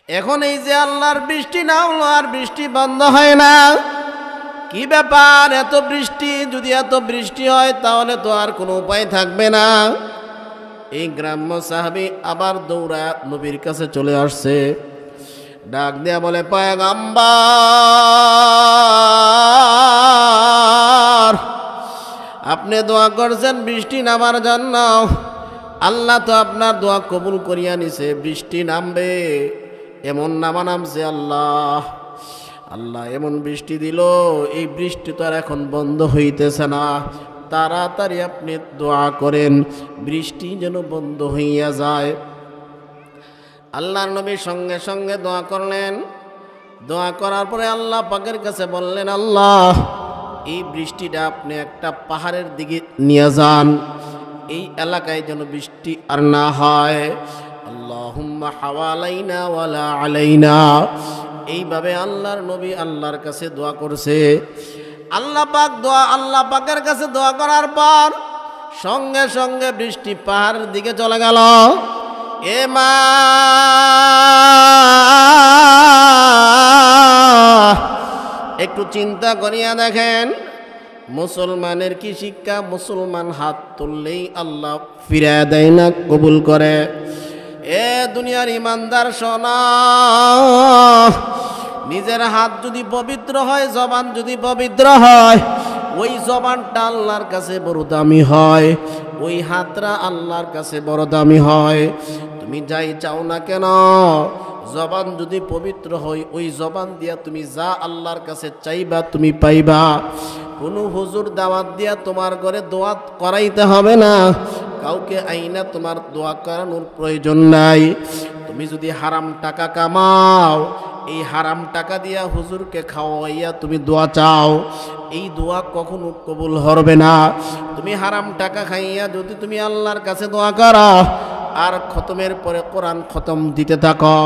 এখন এই যে আল্লাহর বৃষ্টি না হলো, আর বৃষ্টি বন্ধ হয় না, কি ব্যাপার? এত বৃষ্টি, যদি এত বৃষ্টি হয় তাহলে তো আর কোনো উপায় থাকবে না। এই গ্রাম্য সাহাবী আবার দৌড়া নবীর কাছে চলে আসছে, ডাক দেয়া বলে, পয়গম্বর, আপনি দোয়া করছেন বৃষ্টি নামার জন্য, আল্লাহ তো আপনার দোয়া কবুল করিয়া নিছে, বৃষ্টি নামবে। এমন নামা নামছে আল্লাহ এমন বৃষ্টি দিল, এই বৃষ্টি তো আর এখন বন্ধ হইতেছে না, তাড়াতাড়ি আপনি দোয়া করেন বৃষ্টি যেন বন্ধ হইয়া যায়। আল্লাহর নবী সঙ্গে সঙ্গে দোয়া করলেন। দোয়া করার পরে আল্লাহ পাকের কাছে বললেন, আল্লাহ, এই বৃষ্টিটা আপনি একটা পাহাড়ের দিকে নিয়ে যান, এই এলাকায় যেন বৃষ্টি আর না হয়। আল্লাহুম্মা হাওয়ালাইনা ওয়ালা আলাইনা। এইভাবে আল্লাহর নবী আল্লাহর কাছে দোয়া করছে। আল্লাহ পাকের কাছে দোয়া করার পর সঙ্গে সঙ্গে বৃষ্টি পাহাড়ের দিকে চলে গেল। এ মা, একটু চিন্তা করিয়া দেখেন, মুসলমানের কি শিক্ষা? মুসলমান হাত তুললেই আল্লাহ ফিরিয়ে দেয় না, কবুল করে। এ দুনিয়ার ইমানদার শোনা, নিজের হাত যদি পবিত্র হয়, জবান যদি পবিত্র হয়, ওই জবানটা আল্লাহর কাছে বড় দামি হয়, ওই হাতটা আল্লাহর কাছে বড় দামি হয়। তুমি যাই চাও না কেন, জবান যদি পবিত্র হয়, ওই জবান দিয়া তুমি যা আল্লাহর কাছে চাইবা তুমি পাইবা। কোনো হুজুর দাওয়াত দিয়া তোমার ঘরে দোয়া করাইতে হবে না, কাউকে আইনা তোমার দোয়া করানোর প্রয়োজন নাই। তুমি যদি হারাম টাকা কামাও, এই হারাম টাকা দিয়া হুজুরকে খাওয়াইয়া তুমি দোয়া চাও, এই দোয়া কখনো কবুল হবে না। তুমি হারাম টাকা খাইয়া যদি তুমি আল্লাহর কাছে দোয়া করো, আর খতমের পরে কোরআন খতম দিতে থাকো,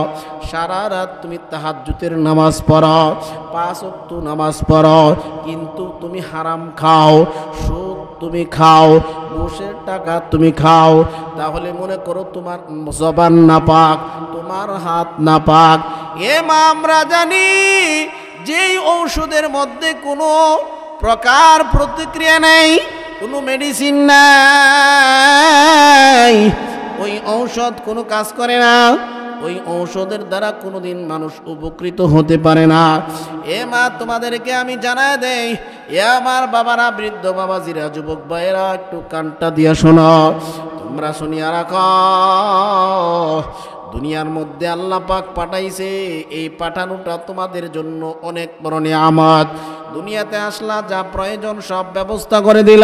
সারা রাত তুমি তাহাজ্জুদের নামাজ পড়ো, 5 ওয়াক্ত নামাজ পড়ো, কিন্তু তুমি হারাম খাও, সুদ তুমি খাও, ঘুষের টাকা তুমি খাও, তাহলে মনে করো তোমার জবান নাপাক, তোমার হাত নাপাক। মা, আমরা জানি যেই ঔষধের মধ্যে কোনো প্রকার প্রতিক্রিয়া নেই, কোনো মেডিসিন নাই, ওই ঔষধ কোনো কাজ করে না, ওই ঔষধের দ্বারা কোনোদিন মানুষ উপকৃত হতে পারে না। মা, তোমাদেরকে আমি জানায় দেই, আমার বাবারা, বৃদ্ধ বাবাজিরা, যুবক ভাইয়েরা, একটু কানটা দিয়া শোনো, তোমরা শুনিয়া রাখো। দুনিয়ার মধ্যে আল্লাহ পাক পাঠাইছে, এই পাঠানোটা তোমাদের জন্য অনেক বড় নিয়ামত। দুনিয়াতে আসলা, যা প্রয়োজন সব ব্যবস্থা করে দিল,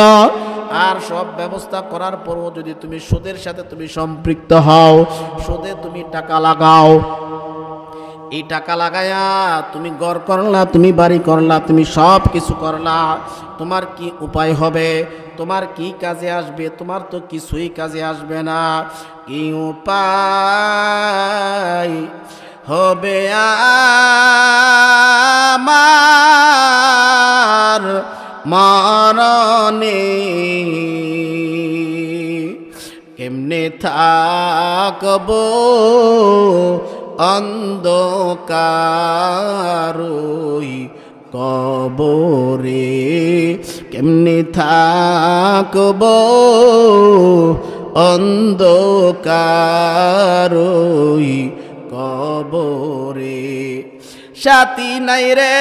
আর সব ব্যবস্থা করার পরও যদি তুমি সুদের সাথে তুমি সম্পৃক্ত হও, সুদে তুমি টাকা লাগাও, এই টাকা লাগায়া তুমি ঘর করলা, তুমি বাড়ি করলা, তুমি সব কিছু করলা, তোমার কি উপায় হবে? তোমার কি কাজে আসবে? তোমার তো কিছুই কাজে আসবে না। কি উপায় হবে আমার মরণে? কেমনে থাকবো অন্ধকারই কবরে? কেমনে থাকবো অন্ধকারই কবরে? সাথী নাই রে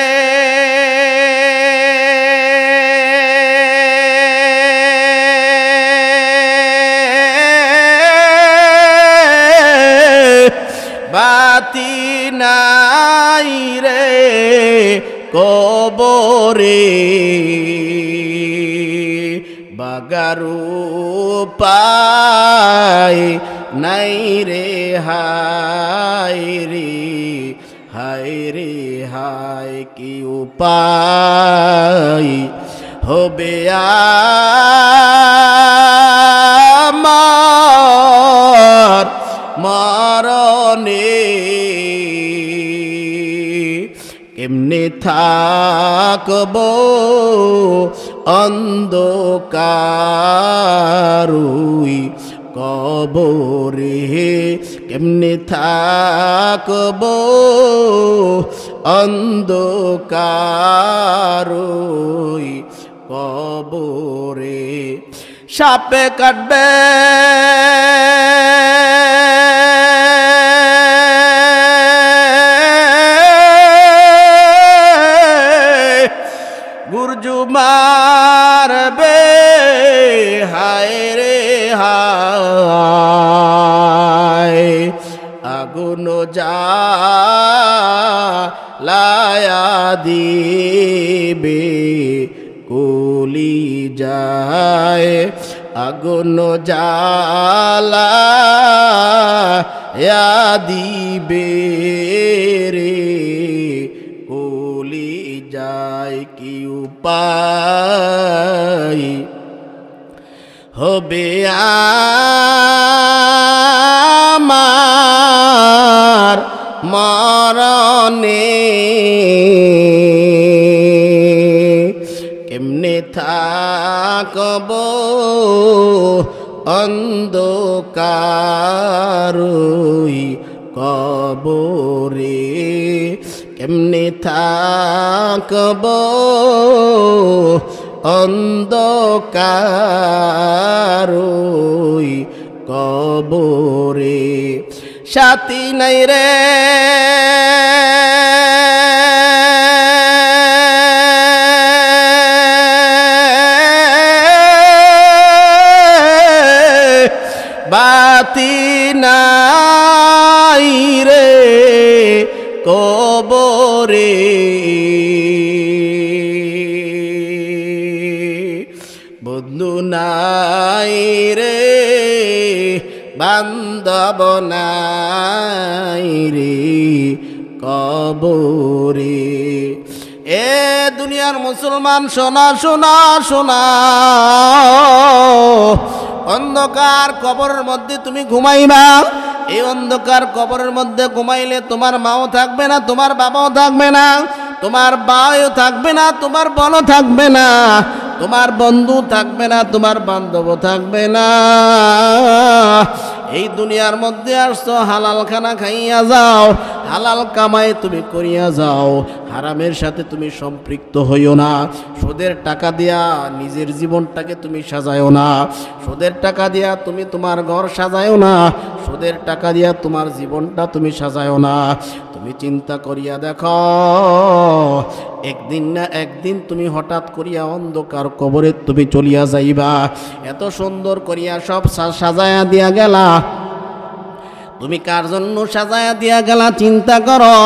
বাতি নাই রে কবরে, বাগারু পায় নাই রে হায় রে, হায় রে হায়। কি উপায় হবে আমার মরণে? কেমনে থাকবো অন্ধকারই কবরে? কেমনে থাকবো অন্ধকারই কবরে। সাপে কাটবে গুরজু মারবে হায় রে হায়, আগুন জ্বালায়া দিবে কলি যায়, আগুন জ্বালায়া দিবে রে কলি যায়। কি উপায় হবে আমার মরণে, কেমনে থাকবো অন্ধকারই কবরে, কেমনে থাকবো অন্ধকারই কবরে। সাথী নাই রে বাতি নাই রে কবরে, বন্ধু নাই রে বান্ধব নাই রে কবরে। এ দুনিয়ার মুসলমান শোনা শোনা শোনা, অন্ধকার কবরের মধ্যে তুমি ঘুমাইবা। এই অন্ধকার কবরের মধ্যে ঘুমাইলে তোমার মাও থাকবে না, তোমার বাবাও থাকবে না, তোমার ভাইও থাকবে না, তোমার বোনও থাকবে না, তোমার বন্ধু থাকবে না, তোমার বান্ধব থাকবে না। এই দুনিয়ার মধ্যে আসছো হালাল খানা খাইয়া যাও, হালাল কামাই তুমি করিয়া যাও, হারামের সাথে তুমি সম্পৃক্ত হইও না। সুদের টাকা দিয়া নিজের জীবনটাকে তুমি সাজায়ও না, সুদের টাকা দিয়া তুমি তোমার ঘর সাজায়ও না, সুদের টাকা দিয়া তোমার জীবনটা তুমি সাজায়ও না। তুমি চিন্তা করিয়া দেখো, একদিন না একদিন তুমি হঠাৎ করিয়া অন্ধকার কবরে তুমি চলিয়া যাইবা। এত সুন্দর করিয়া সব সাজায়া দিয়া গেলা, তুমি কার জন্য সাজায়া দিয়া গেলা চিন্তা করো।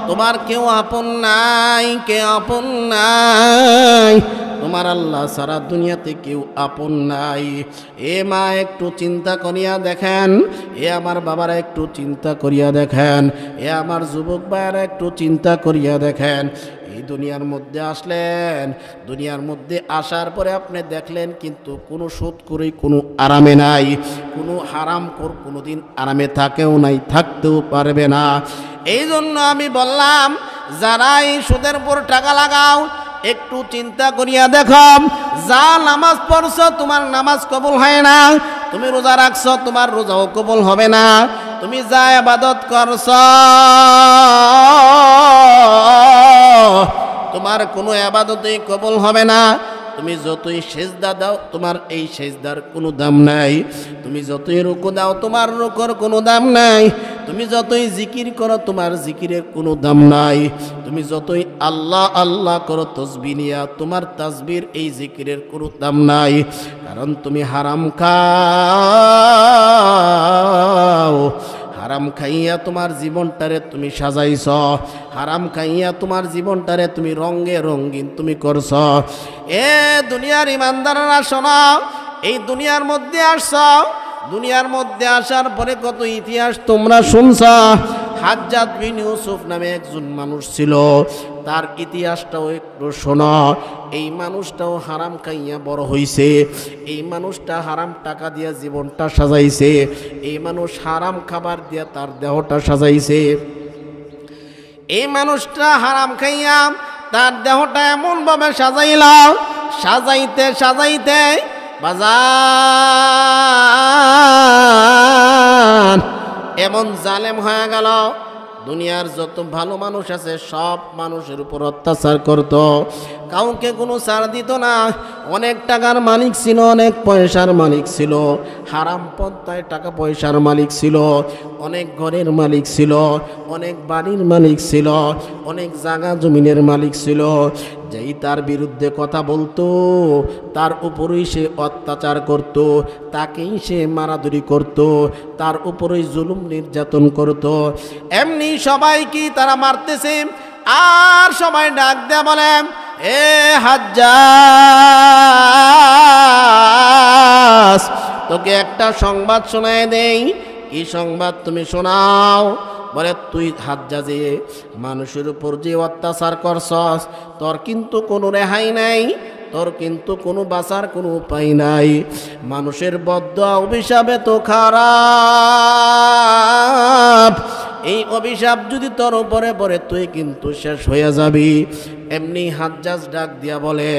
তোমার কেউ আপন নাই, কেউ আপন নাই, তোমার আল্লাহ সারা দুনিয়াতে কেউ আপন নাই। এ মা একটু চিন্তা করিয়া দেখেন, এ আমার বাবারা একটু চিন্তা করিয়া দেখেন, এ আমার যুবক ভাইয়ারা একটু চিন্তা করিয়া দেখেন। এই দুনিয়ার মধ্যে আসলেন, দুনিয়ার মধ্যে আসার পরে আপনি দেখলেন কিন্তু কোনো সুদ করে কোনো আরামে নাই, কোনো হারাম কর কোনোদিন আরামে থাকেও নাই, থাকতেও পারবে না। এই জন্য আমি বললাম, যারা এই সুদের উপর টাকা লাগাও একটু চিন্তা করিয়া দেখো। যা নামাজ পড়ছো তোমার নামাজ কবুল হয় না, তুমি রোজা রাখছো তোমার রোজাও কবুল হবে না, তুমি যা ইবাদত করছো তোমার কোনো ইবাদতই কবুল হবে না। তুমি যতই সেজদা দাও তোমার এই সেজদার কোনো দাম নাই, তুমি যতই রুকু দাও তোমার রুকুর কোনো দাম নাই, তুমি যতই জিকির করো তোমার জিকিরের কোনো দাম নাই, তুমি যতই আল্লাহ আল্লাহ করো তসবিহ নিয়া তোমার তাসবির এই জিকিরের কোনো দাম নাই। কারণ তুমি হারাম খাও, হারাম খাইয়া তোমার জীবনটারে তুমি সাজাইছ, হারাম খাইয়া তোমার জীবনটারে তুমি রঙে রঙিন তুমি করছ। এ দুনিয়ার ইমানদাররা শোনো, এই দুনিয়ার মধ্যে আসছ, দুনিয়ার মধ্যে আসার পরে কত ইতিহাস তোমরা শুনছ। হাজ্জাজ বিন ইউসুফ নামে একজন মানুষ ছিল, তার ইতিহাসটাও একটু শোনো। এই মানুষটাও হারাম খাইয়া বড় হইছে, এই মানুষটা হারাম টাকা দিয়া জীবনটা সাজাইছে, এই মানুষ হারাম খাবার দিয়া তার দেহটা সাজাইছে। এই মানুষটা হারাম খাইয়া তার দেহটা এমনভাবে সাজাইল, সাজাইতে সাজাইতে বাজার এমন জালেম হয়ে গেল, দুনিয়ার যত ভালো মানুষ আছে সব মানুষের উপর অত্যাচার করত, কাউকে কোনো ছাড় দিত না। অনেক টাকার মালিক ছিল, অনেক পয়সার মালিক ছিল, হারাম পন্থায় টাকা পয়সার মালিক ছিল, অনেক ঘরের মালিক ছিল, অনেক বাড়ির মালিক ছিল, অনেক জায়গা জমিনের মালিক ছিল। যেই তার বিরুদ্ধে কথা বলতো তার উপরেই সে অত্যাচার করত, তাকেই সে মারাধরি করত, তার উপরেই জুলুম নির্যাতন করত। এমনি সবাই কি তারা মারতেছে, আর সবাই ডাক দেয়া বলে, এ হাজ্জাজ, তোকে একটা সংবাদ শোনায় দেই। কি সংবাদ তুমি শোনাও? বলে, তুই হাজ্জাজে মানুষের উপর যে অত্যাচার করছস, তোর কিন্তু কোনো রেহাই নাই, তোর কিন্তু কোনো বাঁচার কোনো উপায় নাই। মানুষের বদ্দুয়া অভিশাপে তো খারাপ, এই অভিশাপ যদি তোর উপরে পড়ে তুই কিন্তু শেষ হয়ে যাবি। এমনি হাজ্জাজ ডাক দিয়া বলে,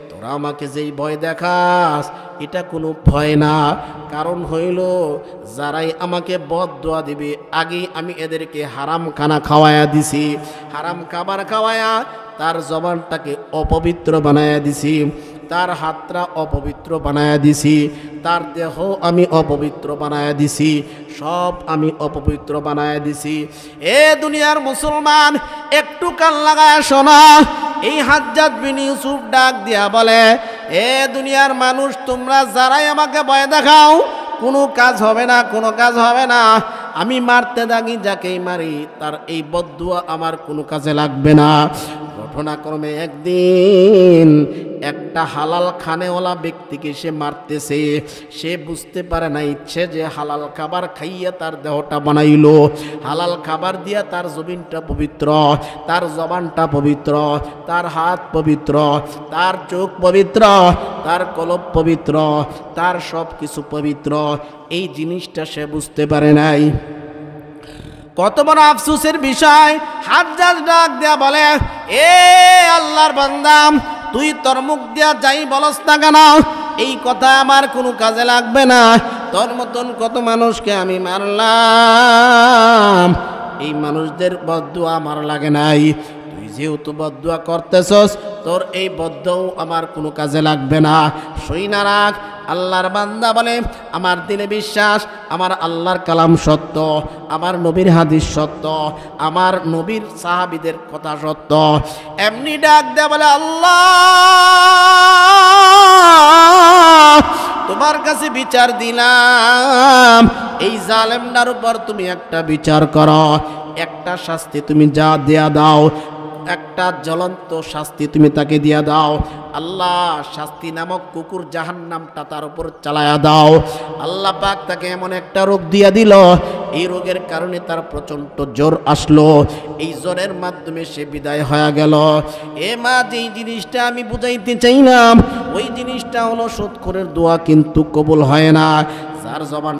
তোরা আমাকে যেই ভয় দেখাস এটা কোনো ভয় না, কারণ হইল যারাই আমাকে বদদুয়া দিবে আগেই আমি এদেরকে হারাম খানা খাওয়ায়া দিছি, হারাম খাবার খাওয়ায়া তার জবানটাকে অপবিত্র বানায়া দিছি, তার হাতটা অপবিত্র বানায়া দিছি, তার দেহ আমি অপবিত্র বানায়া দিছি, সব আমি অপবিত্র বানায়া দিছি। এ দুনিয়ার মুসলমান, একটু কান লাগায় শোনা। এই হাজ্জাজ বিন ইউসুফ ডাক দিয়া বলে, এ দুনিয়ার মানুষ, তোমরা যারাই আমাকে ভয় দেখাও কোনো কাজ হবে না, কোনো কাজ হবে না। আমি মারতে থাকি যাকেই মারি তার এই বদদুয়া আমার কোনো কাজে লাগবে না। ঘটনাক্রমে একদিন একটা হালাল খানেওয়ালা ব্যক্তিকে সে মারতেছে, সে বুঝতে পারে না ইচ্ছে যে হালাল খাবার খাইয়া তার দেহটা বানাইলো, হালাল খাবার দিয়া তার জমিনটা পবিত্র, তার জবানটা পবিত্র, তার হাত পবিত্র, তার চোখ পবিত্র, তার কলব পবিত্র, তার সব কিছু পবিত্র। এই জিনিসটা সে বুঝতে পারে নাই। কত বড় আফসোসের বিষয়। হাজ্জাজ ডাক দেয়া বলে, এ আল্লাহর বান্দা, তুই তোর মুখ দিয়া যাই বলস না কেন, এই কথা আমার কোনো কাজে লাগবে না। তোর মতন কত মানুষকে আমি মারলাম, এই মানুষদের বদদুয়া আমার লাগে নাই। তুই যেহেতু বদদুয়া করতেছস, তোর এই বদদুয়াও আমার কোনো কাজে লাগবে না। শুইনা রাখ। আল্লাহর বান্দা বলে, আমার দিলে বিশ্বাস, আমার আল্লাহর কালাম সত্য, আমার নবীর হাদিস সত্য, আমার নবীর সাহাবীদের কথা সত্য। এমনি ডাক দেয়া বলে, আল্লাহ, তোমার কাছে বিচার দিলাম, এই জালেমটার উপর তুমি একটা বিচার করো, একটা শাস্তি তুমি যা দেয়া দাও, একটা জ্বলন্ত শাস্তি তুমি তাকে দিয়া দাও। আল্লাহ, শাস্তি নামক কুকুর জাহান্নামটা তার উপর চালায়া দাও। আল্লাহ পাক তাকে এমন একটা রোগ দিয়া দিল, এই রোগের কারণে তার প্রচণ্ড জ্বর আসলো, এই জ্বরের মাধ্যমে সে বিদায় হয়ে গেল। এ মা, যেই জিনিসটা আমি বুঝাইতে চাইলাম ওই জিনিসটা হলো সুদখোরের দোয়া কিন্তু কবুল হয় না। যার জবান